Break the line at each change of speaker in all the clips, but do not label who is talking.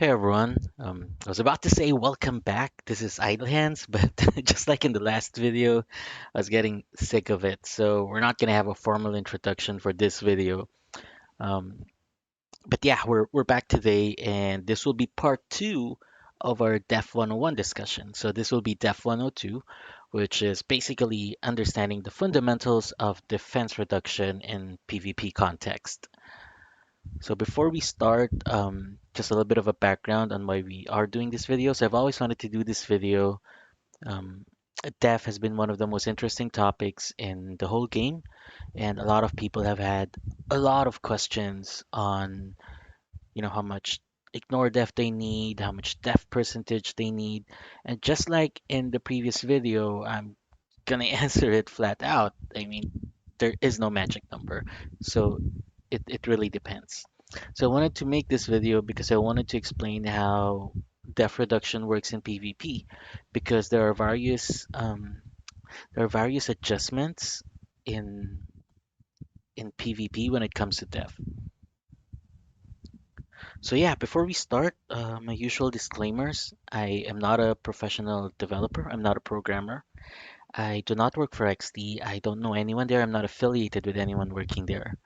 Hey everyone, I was about to say welcome back. This is Idle Hands, but just like in the last video, I was getting sick of it. So we're not gonna have a formal introduction for this video. Um, but yeah, we're back today, and this will be part two of our DEF 101 discussion. So this will be DEF 102, which is basically understanding the fundamentals of defense reduction in PvP context. So before we start, just a little bit of a background on why we are doing this video. So I've always wanted to do this video. Um, Death has been one of the most interesting topics in the whole game, and a lot of people have had a lot of questions on, how much ignore def they need, how much def percentage they need, and just like in the previous video, I'm gonna answer it flat out. I mean, there is no magic number, so it really depends. So I wanted to make this video because I wanted to explain how def reduction works in PvP, because there are various adjustments in PvP when it comes to def. So yeah, before we start, my usual disclaimers: I am not a professional developer. I'm not a programmer. I do not work for XD. I don't know anyone there. I'm not affiliated with anyone working there.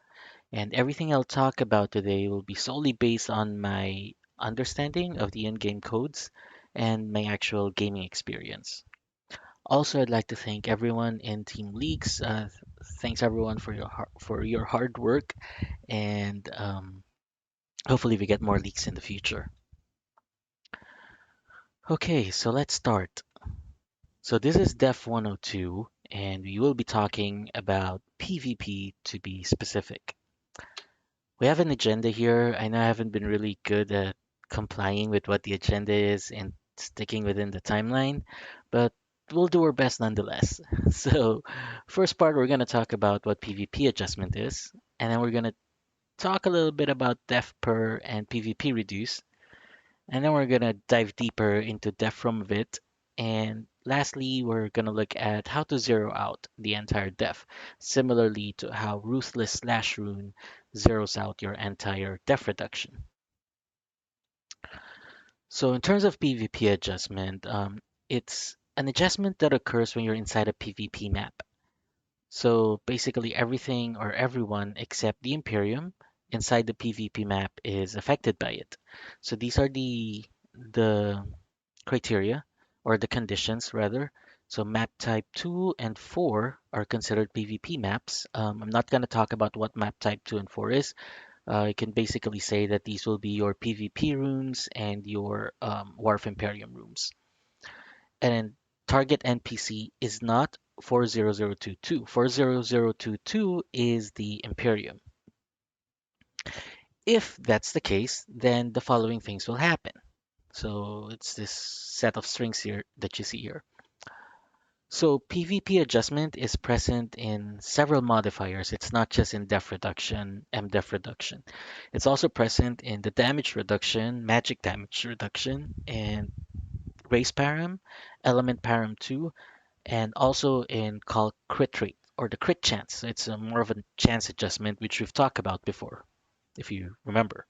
And everything I'll talk about today will be solely based on my understanding of the in-game codes and my actual gaming experience. Also, I'd like to thank everyone in Team Leaks. Thanks everyone for your hard work, and hopefully we get more leaks in the future. Okay, so let's start. So this is Def 102, and we will be talking about PvP to be specific. We have an agenda here. I know I haven't been really good at complying with what the agenda is and sticking within the timeline, but we'll do our best nonetheless. So, first part, we're going to talk about what PvP adjustment is, and then we're going to talk a little bit about def per and PvP reduce, and then we're going to dive deeper into def from vit, and lastly, we're going to look at how to zero out the entire def, similarly to how ruthless slash rune zeroes out your entire def reduction. So in terms of PvP adjustment, it's an adjustment that occurs when you're inside a PvP map. So basically everything or everyone except the Imperium inside the PvP map is affected by it. So these are the criteria, or the conditions rather. So map type 2 and 4 are considered PvP maps. I'm not going to talk about what map type 2 and 4 is. I can basically say that these will be your PvP rooms and your Wharf Imperium rooms. And then target NPC is not 40022. 40022 is the Imperium. If that's the case, then the following things will happen. So it's this set of strings here that you see here. So PvP adjustment is present in several modifiers. It's not just in def reduction, mdef reduction. It's also present in the damage reduction, magic damage reduction, and race param, element param 2, and also in called crit rate or the crit chance. It's a more of a chance adjustment, which we've talked about before, if you remember.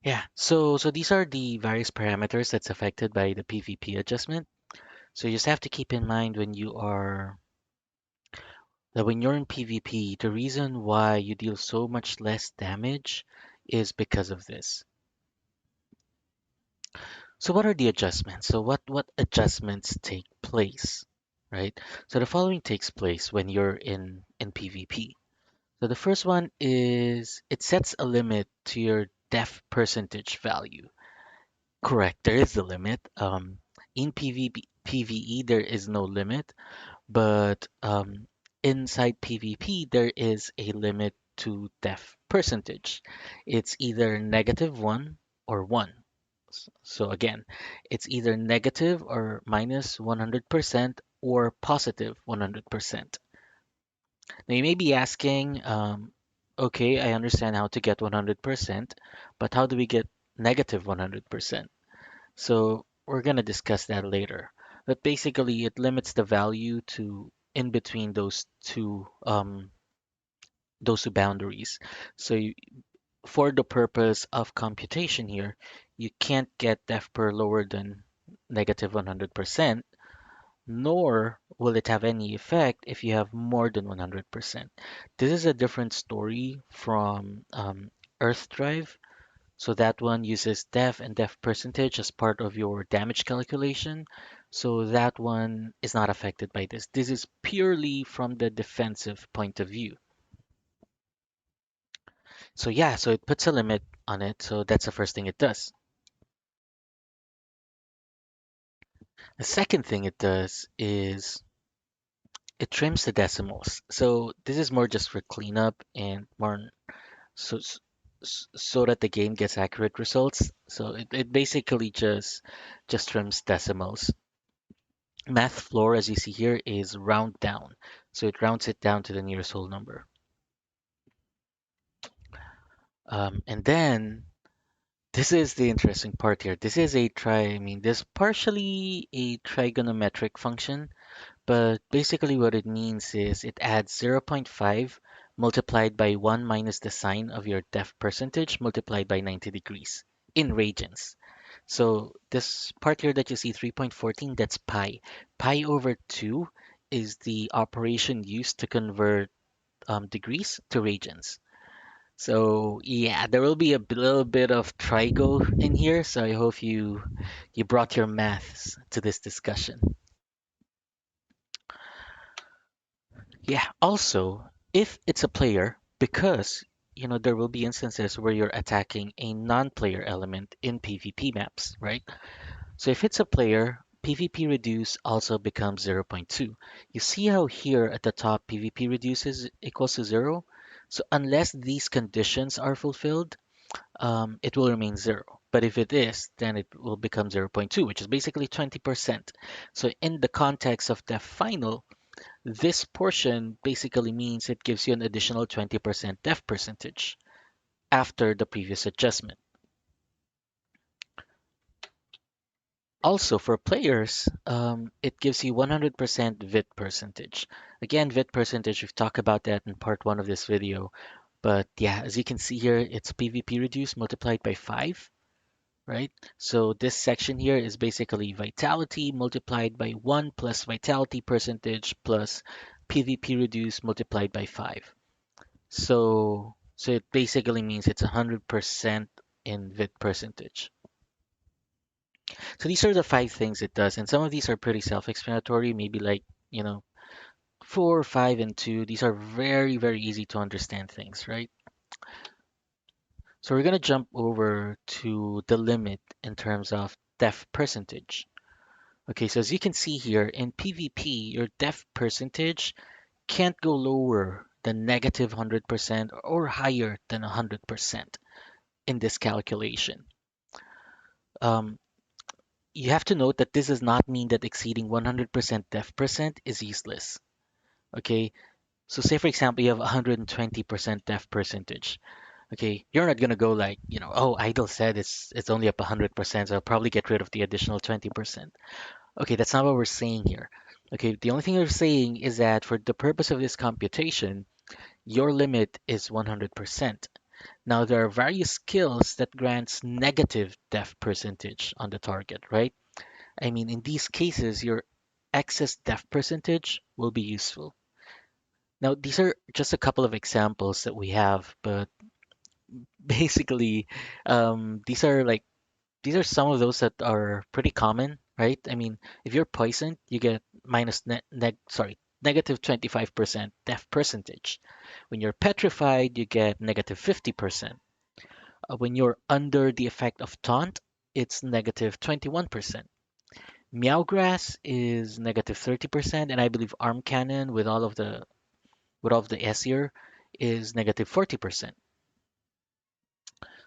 Yeah, so these are the various parameters that's affected by the PvP adjustment. So you just have to keep in mind when you're in PvP, the reason why you deal so much less damage is because of this. So what are the adjustments? So what adjustments take place, right? So the following takes place when you're in PvP. So the first one is it sets a limit to your def percentage value. Correct, there is a limit. In PvE, there is no limit, but inside PvP, there is a limit to def percentage. It's either -1 or 1. So again, it's either negative or minus 100% or positive 100%. Now you may be asking, okay, I understand how to get 100%, but how do we get negative 100%? So we're going to discuss that later. But basically, it limits the value to in between those two boundaries. So for the purpose of computation here, you can't get def per lower than negative 100%, nor will it have any effect if you have more than 100%. This is a different story from Earth Drive. So that one uses def and def percentage as part of your damage calculation. So that one is not affected by this. This is purely from the defensive point of view. So yeah, so it puts a limit on it. So that's the first thing it does. The second thing it does is it trims the decimals. So this is more just for cleanup and more so so that the game gets accurate results. So it basically just trims decimals. Math floor, as you see here, is round down. So it rounds it down to the nearest whole number. And then this is the interesting part here. This is I mean, this partially a trigonometric function, but basically what it means is it adds zero point 0.5 multiplied by 1 minus the sine of your def percentage multiplied by 90 degrees in radians. So this part here that you see 3.14, that's pi. Pi over 2 is the operation used to convert degrees to radians. So yeah, there will be a little bit of trigo in here. So I hope you brought your maths to this discussion. Yeah. Also, if it's a player, because there will be instances where you're attacking a non-player element in PvP maps, right? So if it's a player, PvP reduce also becomes zero point 0.2. You see how here at the top PvP reduce is equals to 0? So unless these conditions are fulfilled, it will remain 0. But if it is, then it will become zero point 0.2, which is basically 20%. So in the context of the final, this portion basically means it gives you an additional 20% def percentage after the previous adjustment. Also, for players, it gives you 100% VIT percentage. Again, VIT percentage, we've talked about that in part one of this video. But yeah, as you can see here, it's PvP reduced multiplied by 5, right? So this section here is basically vitality multiplied by 1 plus vitality percentage plus PvP reduced multiplied by 5. So it basically means it's 100% in VIT percentage. So these are the 5 things it does, and some of these are pretty self-explanatory, maybe like, you know, 4, 5, and 2. These are very, very easy to understand things, right? So we're going to jump over to the limit in terms of def percentage. Okay, so as you can see here, in PvP, your def percentage can't go lower than negative 100% or higher than 100% in this calculation. Um, you have to note that this does not mean that exceeding 100% def percent is useless. Okay, so say for example you have 120% def percentage. Okay, you're not gonna go like, oh, Idle said it's only up 100%, so I'll probably get rid of the additional 20%. Okay, that's not what we're saying here. Okay, the only thing we're saying is that for the purpose of this computation, your limit is 100%. Now there are various skills that grants negative def percentage on the target, right? I mean, in these cases, your excess def percentage will be useful. Now, these are just a couple of examples that we have, but basically, these are some of those that are pretty common, right? I mean, if you're poisoned, you get negative 25% def percentage. When you're petrified, you get negative 50%. When you're under the effect of taunt, it's negative 21%. Meowgrass is negative 30%, and I believe Arm Cannon with all of the S here is negative 40%.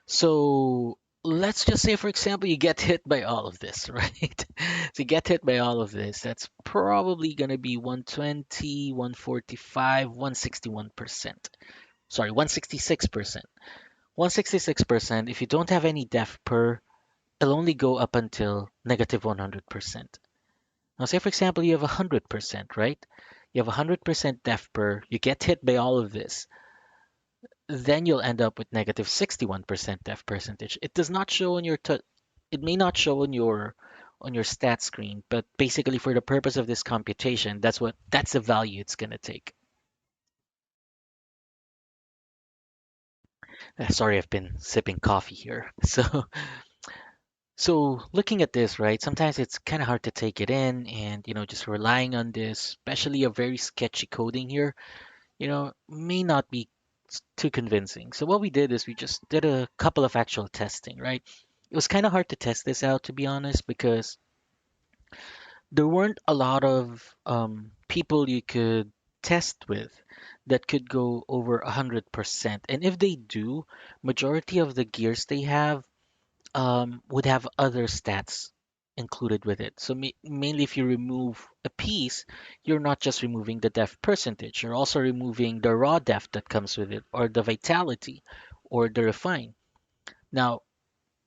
So let's just say, for example, you get hit by all of this, right? So you get hit by all of this, that's probably going to be 120, 145, 161%. Sorry, 166%. 166%, if you don't have any def per, it'll only go up until negative 100%. Now, say for example, you have 100%, right? You have 100% def per, you get hit by all of this. then you'll end up with negative 61% def percentage. It does not show on your it may not show on your stat screen, but basically for the purpose of this computation, that's the value it's going to take. Sorry, I've been sipping coffee here. So looking at this, right, sometimes it's kind of hard to take it in and, just relying on this, especially a very sketchy coding here, may not be too convincing. So what we did is we just did a couple of actual testing, right? It was kind of hard to test this out, to be honest, because there weren't a lot of people you could test with that could go over 100%. And if they do, majority of the gears they have would have other stats included with it. So mainly if you remove a piece, you're not just removing the def percentage, you're also removing the raw def that comes with it, or the vitality, or the refine. Now,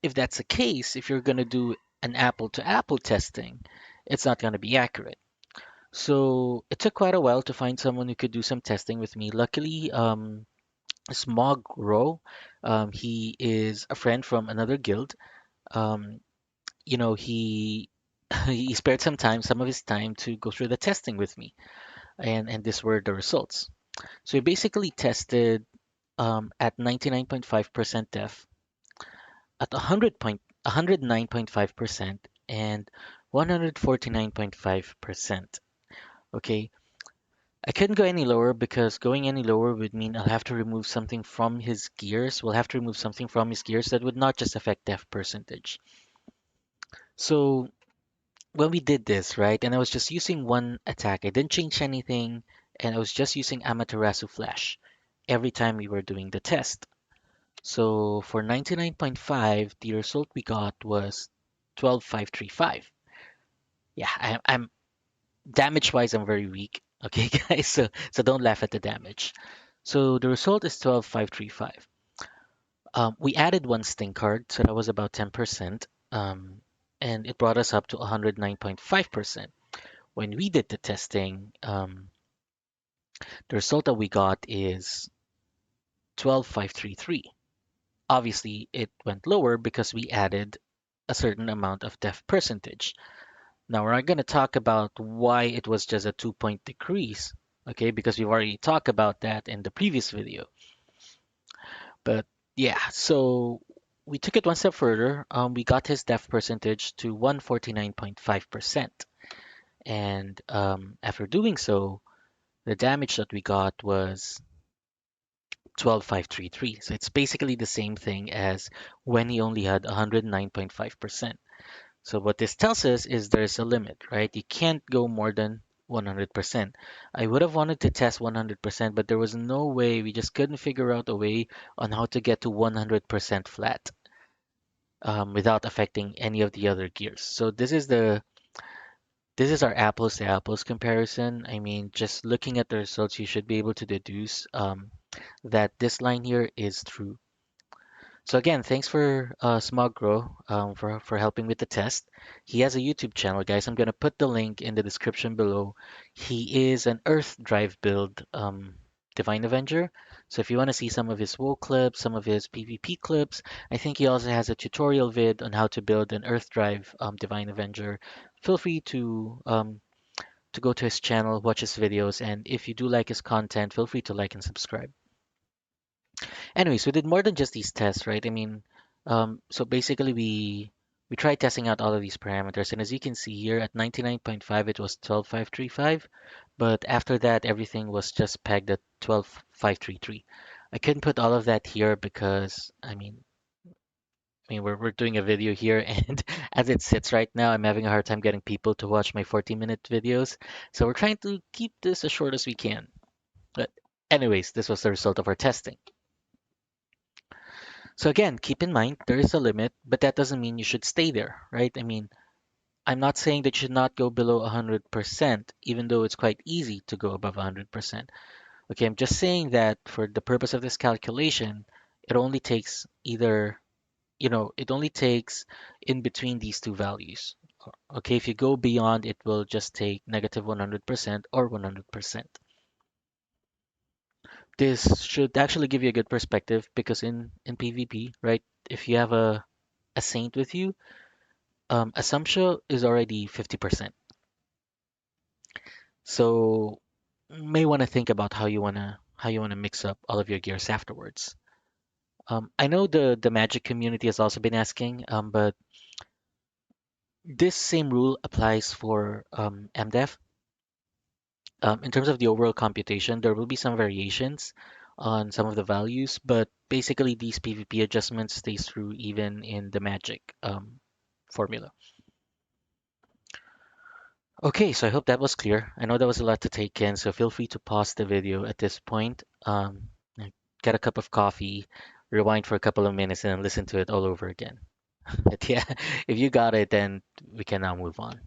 if that's the case, if you're going to do an apple to apple testing, it's not going to be accurate. So it took quite a while to find someone who could do some testing with me. Luckily, Smaug, he is a friend from another guild. Um, he he spared some of his time to go through the testing with me, and these were the results. So he basically tested at 99.5% def, at 109.5%, and 149.5%. Okay, I couldn't go any lower because going any lower would mean I'll have to remove something from his gears. We'll have to remove something from his gears that would not just affect def percentage. So when we did this, right, and I was just using one attack, I didn't change anything, and I was just using Amaterasu Flash every time we were doing the test. So for 99.5, the result we got was 12,535. Yeah, I'm damage-wise, I'm very weak. Okay, guys, so don't laugh at the damage. So the result is 12,535. We added one sting card, so that was about 10%, and it brought us up to 109.5%. When we did the testing, the result that we got is 12,533. Obviously, it went lower because we added a certain amount of def percentage. Now, we're not going to talk about why it was just a 2-point decrease, okay, because we've already talked about that in the previous video. But yeah, so we took it one step further. We got his def percentage to 149.5%. And after doing so, the damage that we got was 12,533. So it's basically the same thing as when he only had 109.5%. So what this tells us is there's a limit, right? You can't go more than 100%. I would have wanted to test 100%, but there was no way. We just couldn't figure out a way on how to get to 100% flat without affecting any of the other gears. So this is our apples to apples comparison. I mean, just looking at the results, you should be able to deduce that this line here is true. So again, thanks for Smogro for helping with the test. He has a YouTube channel, guys. I'm gonna put the link in the description below. He is an Earth Drive build Divine Avenger. So if you want to see some of his WoW clips, some of his PvP clips, I think he also has a tutorial vid on how to build an Earth Drive Divine Avenger. Feel free to go to his channel, watch his videos, and if you do like his content, feel free to like and subscribe. Anyways, we did more than just these tests, right? I mean, so basically we tried testing out all of these parameters, and as you can see here at 99.5, it was 12,535, but after that, everything was just pegged at 12,533. I couldn't put all of that here because, I mean, we're doing a video here, and as it sits right now, I'm having a hard time getting people to watch my 40-minute videos. So we're trying to keep this as short as we can. But anyways, this was the result of our testing. So again, keep in mind there is a limit, but that doesn't mean you should stay there, right? I mean, I'm not saying that you should not go below 100%, even though it's quite easy to go above 100%. Okay, I'm just saying that for the purpose of this calculation, it only takes it only takes in between these two values. Okay, if you go beyond, it will just take negative 100% or 100%. This should actually give you a good perspective because in PvP, right, if you have a saint with you, assumption is already 50%. So may want to think about how you wanna mix up all of your gears afterwards. I know the magic community has also been asking, but this same rule applies for MDEF. In terms of the overall computation, there will be some variations on some of the values, but basically these PvP adjustments stays through even in the magic formula. Okay, so I hope that was clear. I know that was a lot to take in, so feel free to pause the video at this point, like, get a cup of coffee, rewind for a couple of minutes, and then listen to it all over again. But yeah, if you got it, then we can now move on.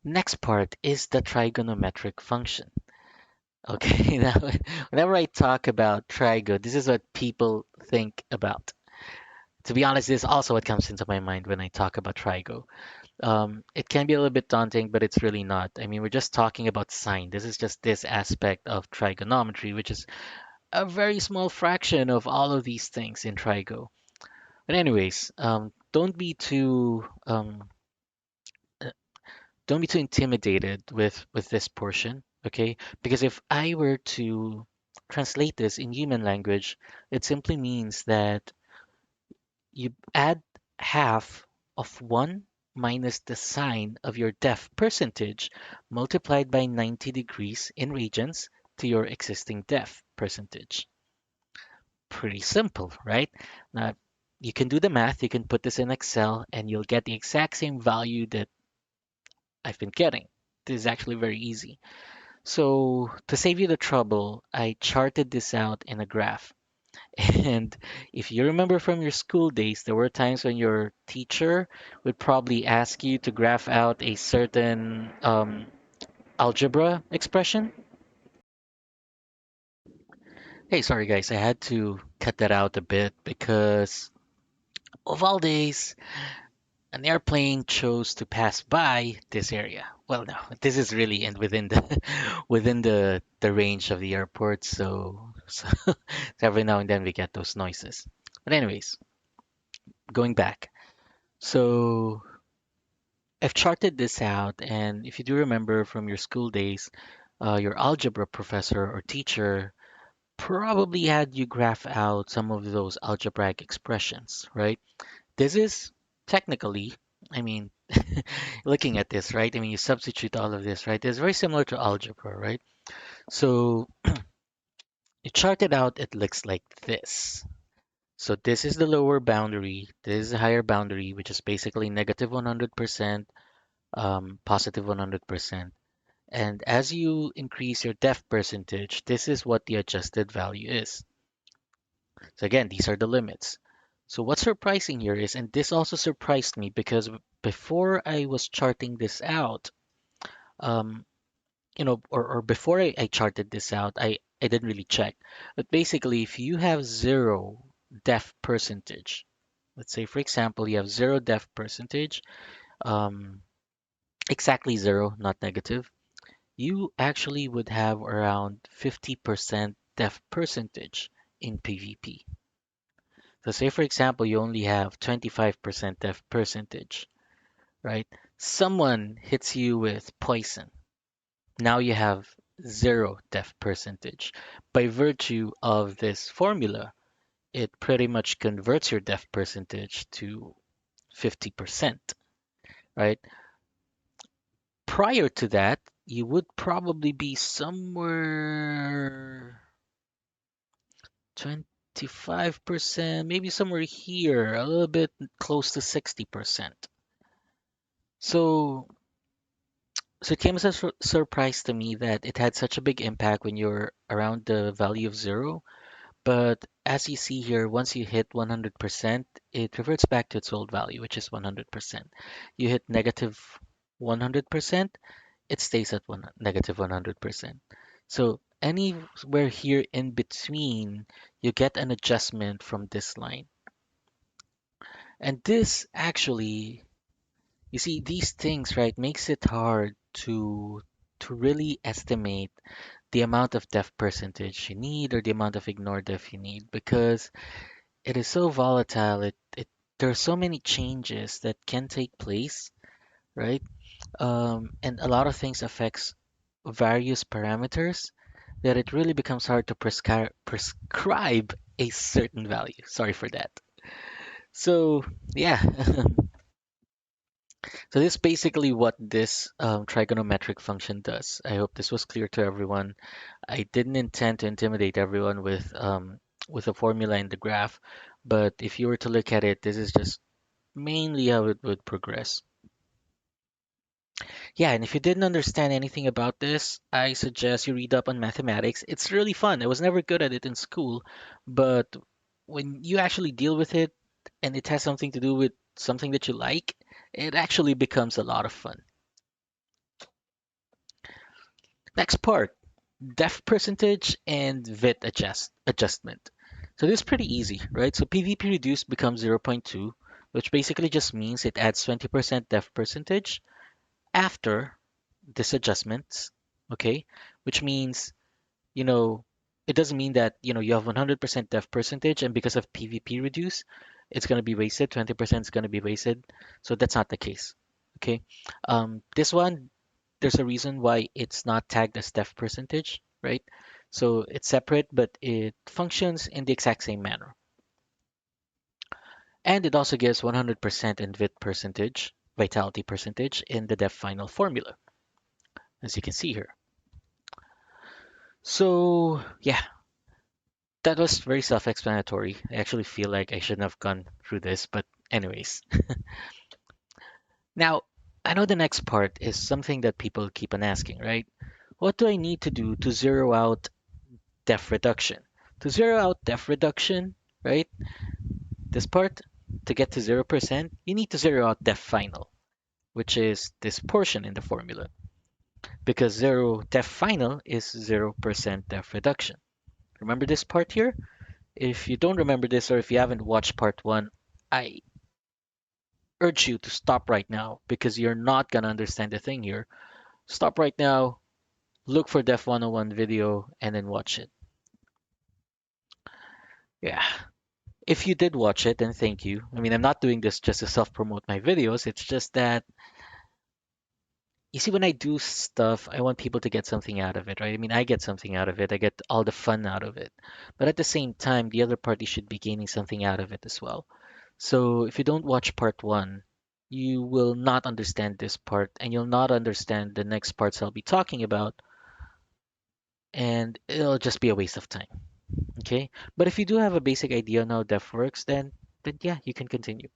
Next part is the trigonometric function. Okay, now whenever I talk about trigo, this is what people think about. To be honest, this is also what comes into my mind when I talk about trigo. It can be a little bit daunting, but it's really not. I mean, we're just talking about sine. This is just this aspect of trigonometry, which is a very small fraction of all of these things in trigo. But anyways, uh, don't be too intimidated with this portion, okay? Because if I were to translate this in human language, it simply means that you add half of 1 minus the sine of your def percentage multiplied by 90 degrees in radians to your existing def percentage. Pretty simple, right? Now, you can do the math, you can put this in Excel, and you'll get the exact same value that I've been getting. This is actually very easy. So to save you the trouble, I charted this out in a graph. And if you remember from your school days, there were times when your teacher would probably ask you to graph out a certain algebra expression. Hey, sorry guys, I had to cut that out a bit because of all days, an airplane chose to pass by this area. Well, no, this is really in within the within the range of the airport, so every now and then we get those noises. But anyways, going back. So I've charted this out, and if you do remember from your school days, your algebra professor or teacher probably had you graph out some of those algebraic expressions, right? This is technically, I mean, looking at this, right? I mean, you substitute all of this, right? It's very similar to algebra, right? So you chart it out, it looks like this. So this is the lower boundary, this is the higher boundary, which is basically negative 100%, positive 100%. And as you increase your depth percentage, this is what the adjusted value is. So again, these are the limits. So what's surprising here is, and this also surprised me because before I was charting this out, um, or before I charted this out, I didn't really check. But basically, if you have zero depth percentage, let's say for example, you have zero depth percentage, um, exactly zero, not negative, you actually would have around 50% depth percentage in PvP. So say for example, you only have 25% depth percentage, right? Someone hits you with poison. Now you have zero depth percentage. By virtue of this formula, it pretty much converts your depth percentage to 50%, right? Prior to that, you would probably be somewhere 25%, maybe somewhere here, a little bit close to 60%. So, so it came as a surprise to me that it had such a big impact when you're around the value of zero. But as you see here, once you hit 100%, it reverts back to its old value, which is 100%. You hit negative 100%, it stays at negative 100%. So anywhere here in between, you get an adjustment from this line. And this actually, you see, these things, right, makes it hard to really estimate the amount of def percentage you need or the amount of ignore def you need because it is so volatile. There are so many changes that can take place, right? And a lot of things affects various parameters that it really becomes hard to prescribe a certain value. Sorry for that. So yeah, so this is basically what this trigonometric function does. I hope this was clear to everyone. I didn't intend to intimidate everyone with a formula in the graph, but if you were to look at it, this is just mainly how it would progress. Yeah, and if you didn't understand anything about this, I suggest you read up on mathematics. It's really fun. I was never good at it in school, but when you actually deal with it and it has something to do with something that you like, it actually becomes a lot of fun. Next part, def percentage and VIT adjustment. So this is pretty easy, right? So PVP reduced becomes 0.2, which basically just means it adds 20% def percentage after this adjustments, okay? Which means, you know, it doesn't mean that, you have 100% def percentage and because of PVP reduce, it's going to be wasted, 20% is going to be wasted. So that's not the case, okay? This one, there's a reason why it's not tagged as def percentage, right? So it's separate, but it functions in the exact same manner. And it also gives 100% in VIT percentage, vitality percentage in the def final formula, as you can see here. So yeah, that was very self-explanatory. I actually feel like I shouldn't have gone through this, but anyways. Now, I know the next part is something that people keep on asking, right? What do I need to do to zero out def reduction? To zero out def reduction, right? This part, to get to 0%, you need to zero out def final, which is this portion in the formula. Because zero def final is 0% def reduction. Remember this part here? If you don't remember this or if you haven't watched part one, I urge you to stop right now because you're not gonna understand the thing here. Stop right now, look for Def 101 video, and then watch it. Yeah. If you did watch it, then thank you. I mean, I'm not doing this just to self-promote my videos. It's just that, you see, when I do stuff, I want people to get something out of it, right? I mean, I get something out of it. I get all the fun out of it. But at the same time, the other party should be gaining something out of it as well. So if you don't watch part one, you will not understand this part and you'll not understand the next parts I'll be talking about, and it'll just be a waste of time. Okay? But if you do have a basic idea on how def works, then yeah, you can continue.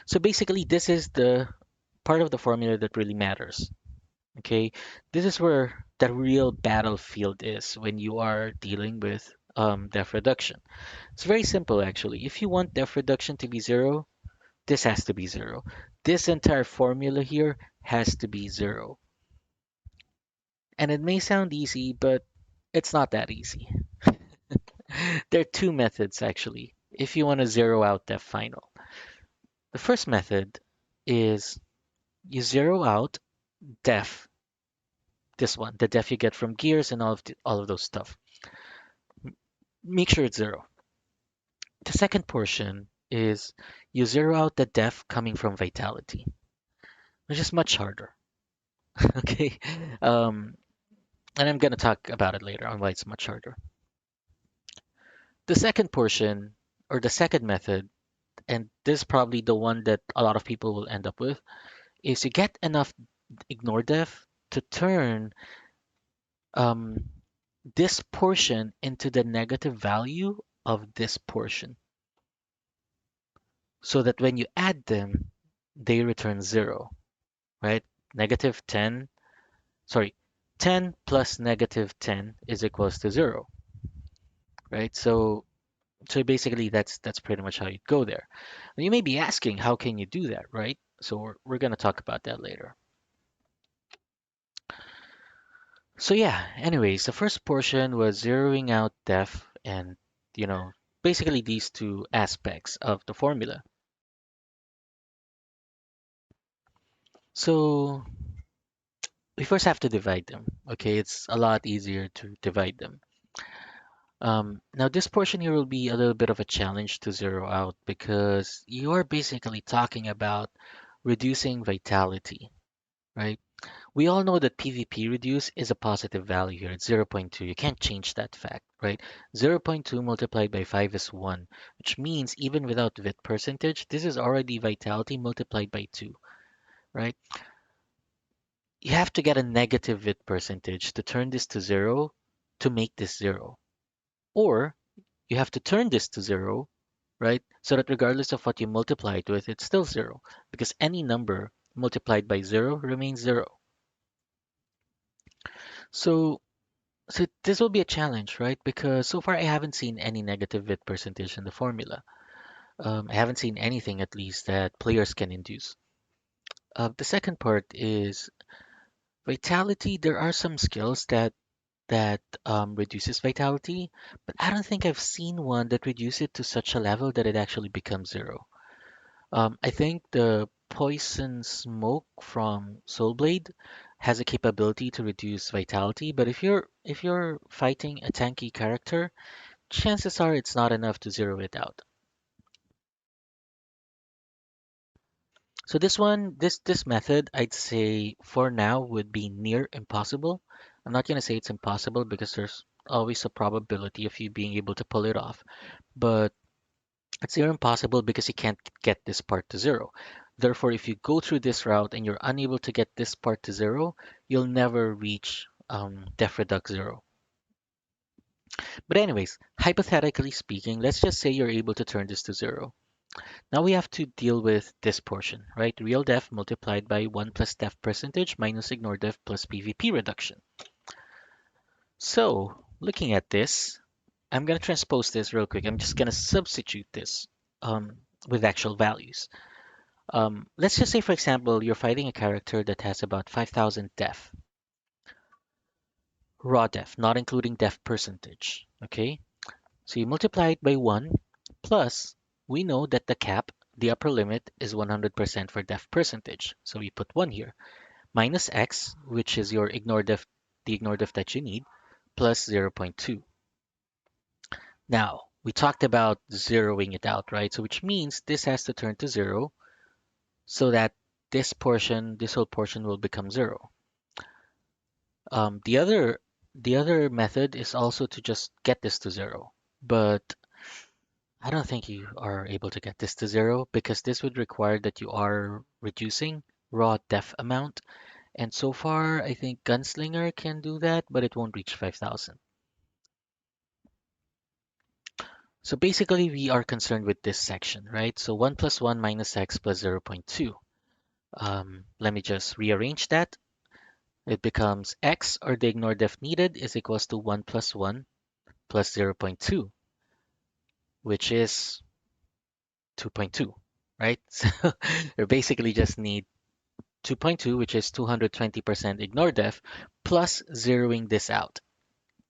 So basically this is the part of the formula that really matters. Okay? This is where the real battlefield is when you are dealing with def reduction. It's very simple actually. If you want def reduction to be zero, this has to be zero. This entire formula here has to be zero. And it may sound easy, but it's not that easy. There are two methods actually, if you want to zero out def final. The first method is you zero out def, this one, the def you get from gears and all of those stuff. Make sure it's zero. The second portion is you zero out the def coming from vitality, which is much harder. Okay. And I'm going to talk about it later on why it's much harder. The second portion, or the second method, and this is probably the one that a lot of people will end up with, is you get enough ignore def to turn um, this portion into the negative value of this portion, so that when you add them, they return zero, right? Negative 10, sorry, 10 plus negative 10 is equals to zero, right? So basically, that's pretty much how you go there. And you may be asking, how can you do that, right? So we're going to talk about that later. So yeah, anyways, the first portion was zeroing out def and, you know, basically these two aspects of the formula. So we first have to divide them. Okay, it's a lot easier to divide them. Now this portion here will be a little bit of a challenge to zero out because you are basically talking about reducing vitality, right? We all know that PvP reduce is a positive value here. It's zero point 0.2. You can't change that fact, right? Zero point 0.2 multiplied by 5 is 1, which means even without vit percentage, this is already vitality multiplied by 2, right? You have to get a negative vit percentage to turn this to 0 to make this 0. Or you have to turn this to 0, right? So that regardless of what you multiply it with, it's still 0 because any number multiplied by 0 remains 0. So So this will be a challenge, right? Because so far I haven't seen any negative bit percentage in the formula. I haven't seen anything at least that players can induce. The second part is vitality. There are some skills that reduces vitality, but I don't think I've seen one that reduces it to such a level that it actually becomes 0. I think the poison smoke from Soulblade has a capability to reduce vitality, but if you're fighting a tanky character, chances are it's not enough to zero it out. So this method, I'd say for now would be near impossible. I'm not gonna say it's impossible because there's always a probability of you being able to pull it off, but it's near impossible because you can't get this part to zero. Therefore, if you go through this route and you're unable to get this part to zero, you'll never reach def redux 0. But anyways, hypothetically speaking, let's just say you're able to turn this to 0. Now we have to deal with this portion, right? Real def multiplied by 1 plus def percentage minus ignore def plus PVP reduction. So looking at this, I'm going to transpose this real quick. I'm just going to substitute this with actual values. Let's just say, for example, you're fighting a character that has about 5,000 def, raw def, not including def percentage. Okay, so you multiply it by 1 plus, we know that the cap, the upper limit, is 100% for def percentage. So we put 1 here, minus x, which is your ignore def, the ignore def that you need, plus 0.2. Now, we talked about zeroing it out, right? So which means this has to turn to 0 so that this whole portion will become 0. Um, the other the other method is also to just get this to 0, but I don't think you are able to get this to 0 because this would require that you are reducing raw def amount. And so far, I think Gunslinger can do that, but it won't reach 5,000. So basically, we are concerned with this section, right? So 1 plus 1 minus x plus 0.2. Let me just rearrange that. It becomes x, or the ignore def needed, is equals to 1 plus 1 plus 0.2, which is 2.2, right? So we basically just need 2.2, which is 220% ignore def, plus zeroing this out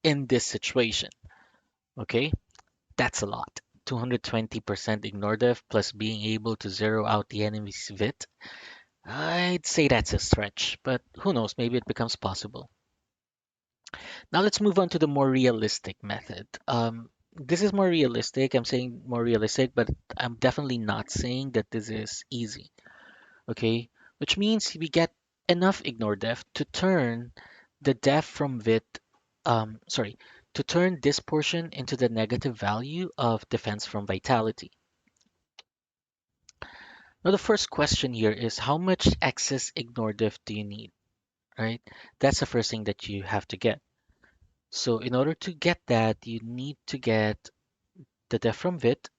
in this situation. Okay, that's a lot. 220% ignore def plus being able to zero out the enemy's vit. I'd say that's a stretch, but who knows, maybe it becomes possible. Now let's move on to the more realistic method. This is more realistic. I'm saying more realistic, but I'm definitely not saying that this is easy. Okay, which means we get enough ignore def to turn the def from vit, sorry, to turn this portion into the negative value of defense from vitality. Now the first question here is how much excess ignore def do you need, right? That's the first thing that you have to get. So in order to get that, you need to get the def from vit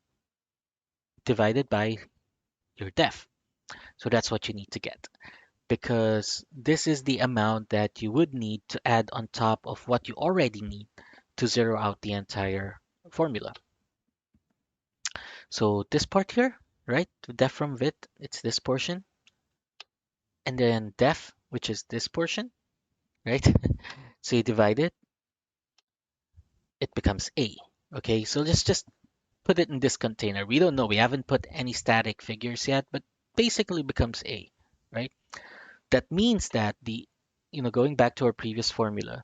divided by your def. So that's what you need to get, because this is the amount that you would need to add on top of what you already need to zero out the entire formula. So this part here, right? The def from vit, it's this portion. And then def, which is this portion, right? So you divide it, it becomes A. Okay, so let's just put it in this container. We don't know, we haven't put any static figures yet, but basically becomes A, right? That means that the going back to our previous formula,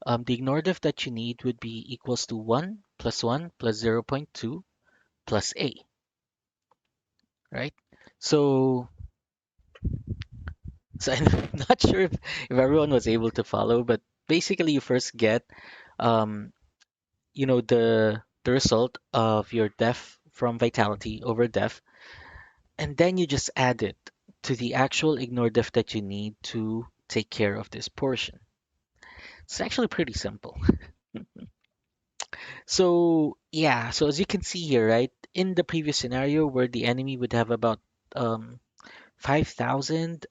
the ignore diff that you need would be equals to 1 plus 0.2 plus a, right? So, so I'm not sure if everyone was able to follow, but basically you first get, um, the result of your def from vitality over def, and then you just add it to the actual ignore diff that you need to take care of this portion. It's actually pretty simple. So yeah, so as you can see here, right, in the previous scenario where the enemy would have about 5,000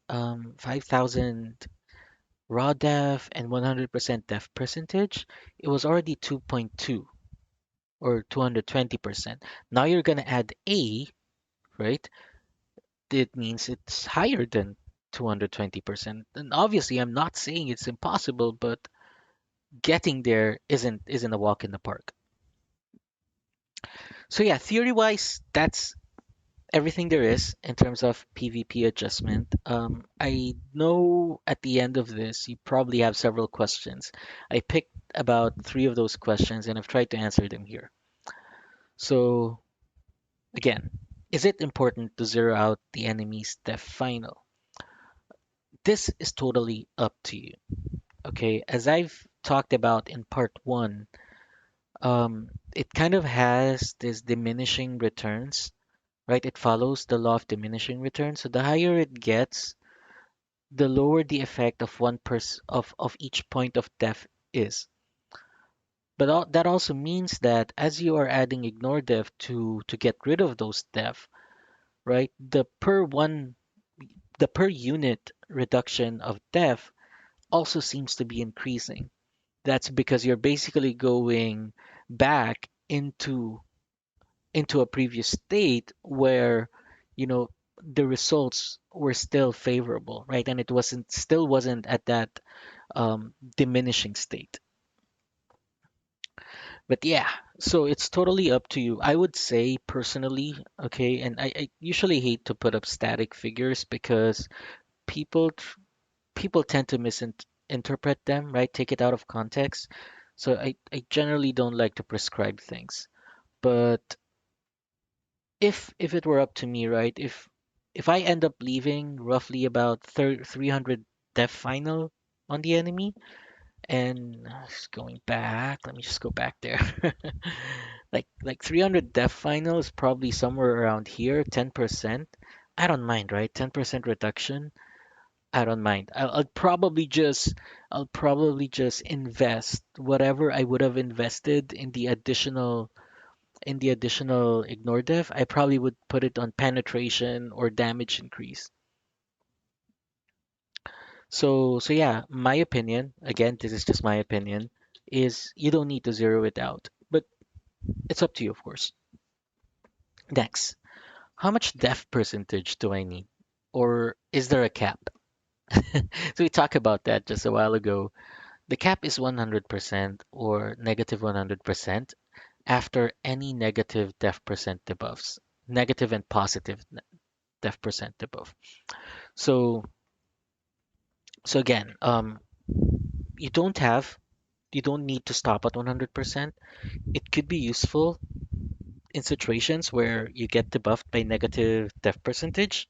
raw def and 100% def percentage, it was already 2.2 or 220%. Now you're gonna add A, right? It means it's higher than 220%. And obviously, I'm not saying it's impossible, but getting there isn't a walk in the park. So yeah, theory-wise, that's everything there is in terms of PvP adjustment. I know at the end of this, you probably have several questions. I picked about three of those questions and I've tried to answer them here. So again, is it important to zero out the enemy's def final? This is totally up to you. Okay, as I've talked about in part one, it kind of has this diminishing returns, right? It follows the law of diminishing returns. So the higher it gets, the lower the effect of of each point of def is. But that also means that as you are adding ignore def to get rid of those def, right? The per unit reduction of def also seems to be increasing. That's because you're basically going back into a previous state where, you know, the results were still favorable, right? And it wasn't at that diminishing state. But yeah, so it's totally up to you. I would say personally, okay, and I usually hate to put up static figures because people tr- people tend to misinterpret them, right? Take it out of context. So I generally don't like to prescribe things. But if it were up to me, right? If I end up leaving roughly about 300 def final on the enemy, and just going back, let me just go back there. Like 300 def final is probably somewhere around here, 10%. I don't mind, right? 10% reduction. I don't mind. I'll probably just invest whatever I would have invested in the additional ignore def. I probably would put it on penetration or damage increase. So yeah, my opinion, again, this is just my opinion, is you don't need to zero it out. But it's up to you, of course. Next, how much def percentage do I need? Or is there a cap? So we talked about that just a while ago. The cap is 100% or negative 100% after any negative def percent debuffs, negative and positive def percent debuff. So so again, you don't have you don't need to stop at 100%. It could be useful in situations where you get debuffed by negative def percentage,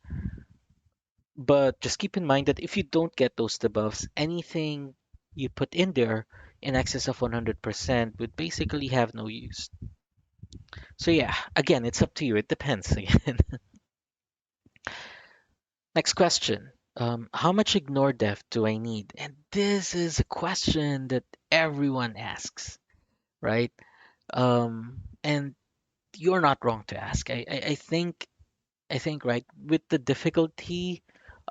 but just keep in mind that if you don't get those debuffs, anything you put in there in excess of 100% would basically have no use. So yeah, again, it's up to you. It depends again. Next question. How much ignore def do I need? And this is a question that everyone asks, right? And you're not wrong to ask. I think right with the difficulty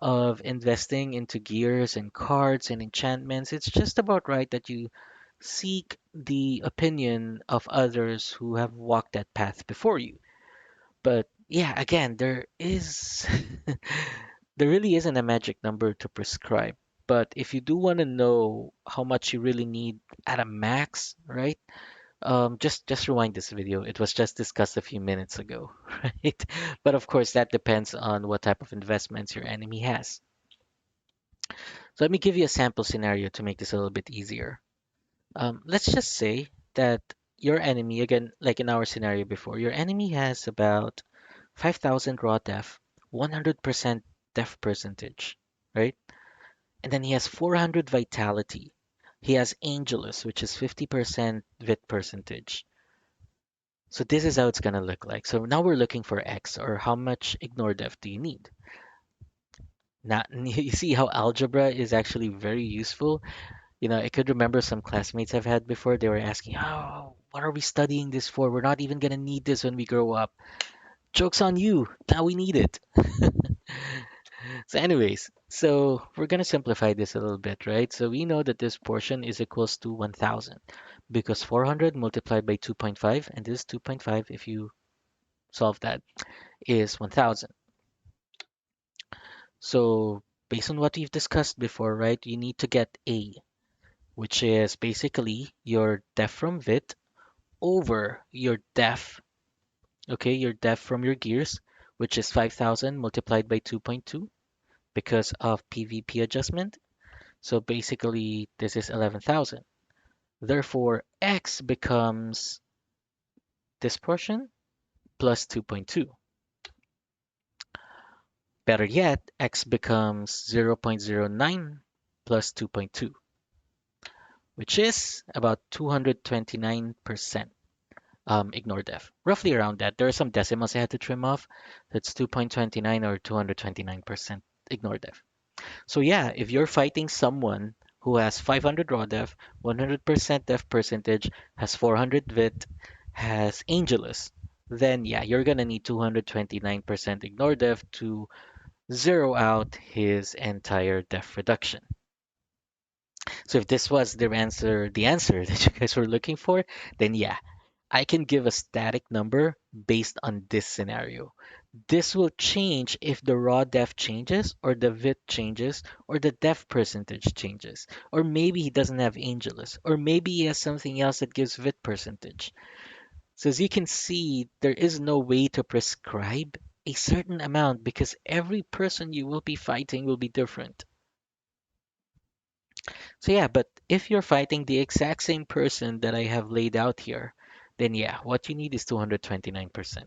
of investing into gears and cards and enchantments, it's just about right that you seek the opinion of others who have walked that path before you. But yeah, again, there really isn't a magic number to prescribe. But if you do want to know how much you really need at a max, right? Just rewind this video. It was just discussed a few minutes ago, right? But of course, that depends on what type of investments your enemy has. So let me give you a sample scenario to make this a little bit easier. Let's just say that your enemy, again, like in our scenario before, your enemy has about 5,000 raw def, 100% def percentage, right? And then he has 400 vitality. He has Angelus, which is 50% vit percentage. So this is how it's going to look like. So now we're looking for X, or how much ignore def do you need? Now, you see how algebra is actually very useful. I could remember some classmates I've had before, they were asking, oh, what are we studying this for? We're not even going to need this when we grow up. Joke's on you. Now we need it. So anyways, so we're going to simplify this a little bit, right? So we know that this portion is equals to 1,000 because 400 multiplied by 2.5, and this 2.5, if you solve that, is 1,000. So based on what we've discussed before, right, you need to get A, which is basically your def from vit over your def, okay, your def from your gears, which is 5,000 multiplied by 2.2 because of PVP adjustment. So basically, this is 11,000. Therefore, x becomes this portion plus 2.2. Better yet, x becomes 0.09 plus 2.2, which is about 229%. Ignore def. Roughly around that. There are some decimals I had to trim off. That's 2.29 or 229% ignore def. So yeah, if you're fighting someone who has 500 raw def, 100% def percentage, has 400 vit, has Angelus, then yeah, you're gonna need 229% ignore def to zero out his entire def reduction. So if this was the answer that you guys were looking for, then yeah, I can give a static number based on this scenario. This will change if the raw def changes, or the vit changes, or the def percentage changes. Or maybe he doesn't have Angelus, or maybe he has something else that gives vit percentage. So as you can see, there is no way to prescribe a certain amount because every person you will be fighting will be different. So yeah, but if you're fighting the exact same person that I have laid out here, then yeah, what you need is 229%.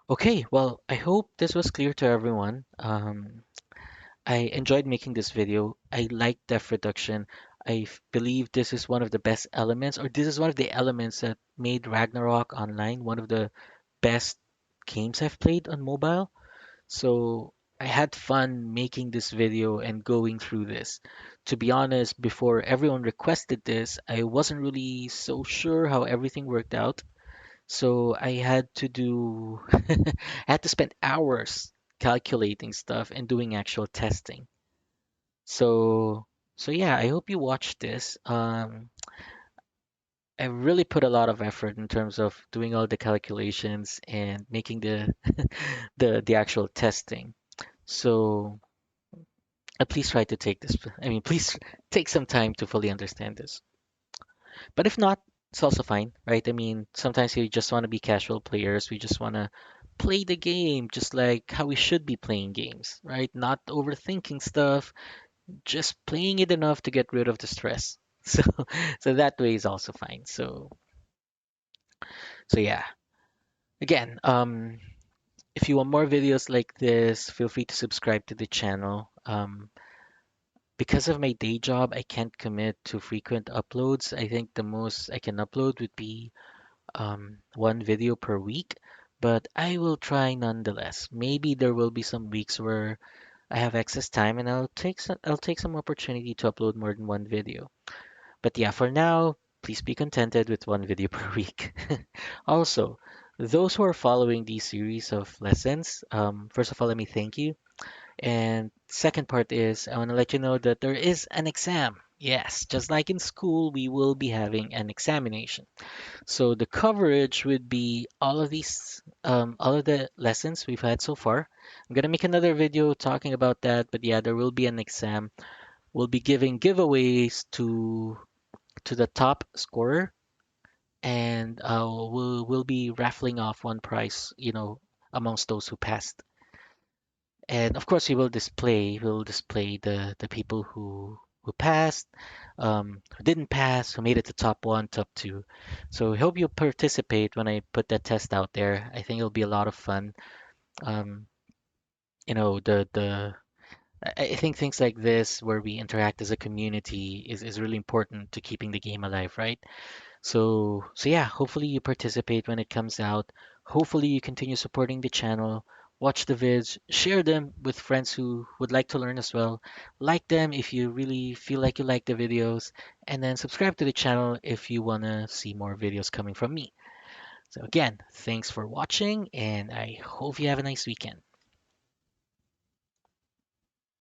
Okay, well, I hope this was clear to everyone. I enjoyed making this video. I like def reduction. Believe this is one of the best elements, or this is one of the elements that made Ragnarok Online one of the best games I've played on mobile. So I had fun making this video and going through this. To be honest, before everyone requested this, I wasn't really so sure how everything worked out. So I had to do, I had to spend hours calculating stuff and doing actual testing. So, so yeah, I hope you watch this. I really put a lot of effort in terms of doing all the calculations and making the the actual testing. So, please try to take this. I mean, please take some time to fully understand this. But if not, it's also fine, right? I mean, sometimes we just want to be casual players. We just want to play the game just like how we should be playing games, right? Not overthinking stuff, just playing it enough to get rid of the stress. So, so that way is also fine. So yeah. Again, if you want more videos like this, feel free to subscribe to the channel. Because of my day job, I can't commit to frequent uploads. I think the most I can upload would be one video per week, but I will try nonetheless. Maybe there will be some weeks where I have excess time and I'll take some opportunity to upload more than one video. But yeah, for now, please be contented with one video per week. Also, those who are following these series of lessons, first of all, let me thank you. And second part is I want to let you know that there is an exam. Yes, just like in school, we will be having an examination. So the coverage would be all of the lessons we've had so far. I'm gonna make another video talking about that, but yeah, there will be an exam. We'll be giving giveaways to the top scorer, and we'll be raffling off one prize, amongst those who passed. And of course, we will display the people who passed, who didn't pass, who made it to top one, top two. So I hope you'll participate when I put that test out there. I think it'll be a lot of fun. Um, I think things like this, where we interact as a community, is really important to keeping the game alive, right? So yeah, hopefully you participate when it comes out. Hopefully you continue supporting the channel. Watch the vids, share them with friends who would like to learn as well. Like them if you really feel like you like the videos, and then subscribe to the channel if you want to see more videos coming from me. So again, thanks for watching, and I hope you have a nice weekend.